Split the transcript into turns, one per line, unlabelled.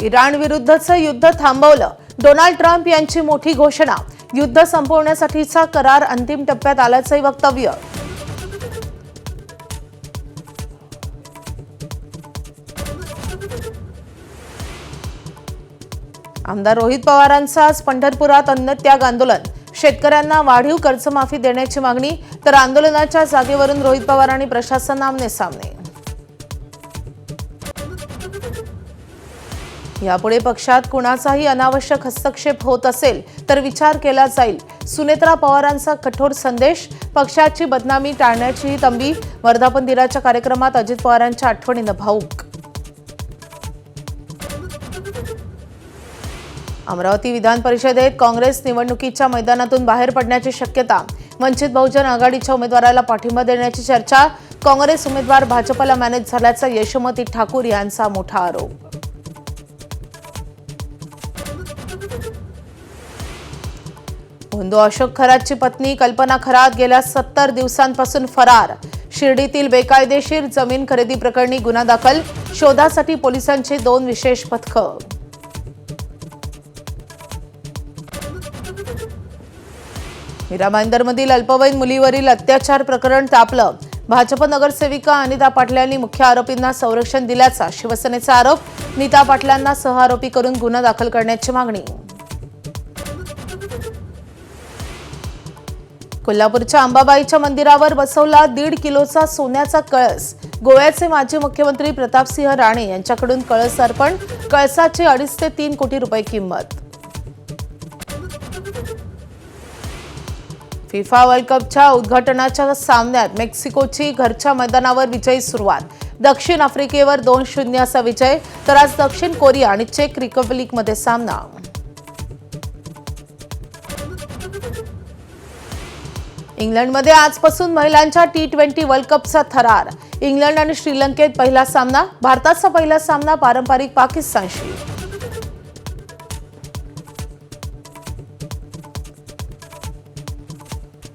Iran विरुद्धचं युद्ध थांबवलं. Donald Trump यांची मोठी घोषणा. युद्ध संपवण्यासाठीचा करार अंतिम टप्प्यात आल्याचंही वक्तव्य. आमदार रोहित पवारांचं आज पंढरपुरात अन्नत्याग आंदोलन. शेतकऱ्यांना वाढीव कर्जमाफी देण्याची मागणी, तर आंदोलनाच्या जागेवरून रोहित पवार आणि प्रशासन आमने-सामने. यापुढे पक्षात कुणाचाही अनावश्यक हस्तक्षेप होत असेल तर विचार केला जाईल. सुनेत्रा पवारांचा कठोर संदेश. पक्षाची बदनामी टाळण्याचीही तंबी. वर्धापन दिनाच्या कार्यक्रमात अजित पवारांच्या आठवणीनं भावूक. अमरावती विधान परिषदेत काँग्रेस निवडणुकीच्या मैदानातून बाहेर पडण्याची शक्यता. वंचित बहुजन आघाडीच्या उमेदवाराला पाठिंबा देण्याची चर्चा. काँग्रेस उमेदवार भाजपला मॅनेज झाल्याचा यशोमती ठाकूर यांचा मोठा आरोप. धोंडो अशोक खरातची पत्नी कल्पना खरात गेल्या 70 दिवसांपासून फरार. शिर्डीतील बेकायदेशीर जमीन खरेदी प्रकरणी गुन्हा दाखल. शोधासाठी पोलिसांची 2 विशेष पथकं. मीरा भाईंदरमधील अल्पवयीन मुलीवरील अत्याचार प्रकरण तापलं. भाजप नगरसेविका अनिता पाटील यांनी मुख्य आरोपींना संरक्षण दिल्याचा शिवसेनेचा आरोप. नीता पाटलांना सहआरोपी करून गुन्हा दाखल करण्याची मागणी. कोल्हापूरच्या अंबाबाईच्या मंदिरावर बसवला 1.5 किलोचा सोन्याचा कळस. गोव्याचे माजी मुख्यमंत्री प्रतापसिंह राणे यांच्याकडून कळस अर्पण. कळसाची 2.5 ते 3 कोटी रुपये किंमत. फिफा वर्ल्ड कपच्या उद्घाटनाच्या सामन्यात मेक्सिकोची घरच्या मैदानावर विजयी सुरुवात. दक्षिण आफ्रिकेवर 2-0 असा विजय. तर आज दक्षिण कोरिया आणि चेक रिपब्लिकमध्ये सामना. इंग्लंडमध्ये आजपासून महिलांच्या T20 वर्ल्ड कपचा थरार. इंग्लंड आणि श्रीलंकेत पहिला सामना. भारताचा पहिला सामना पारंपरिक पाकिस्तानशी.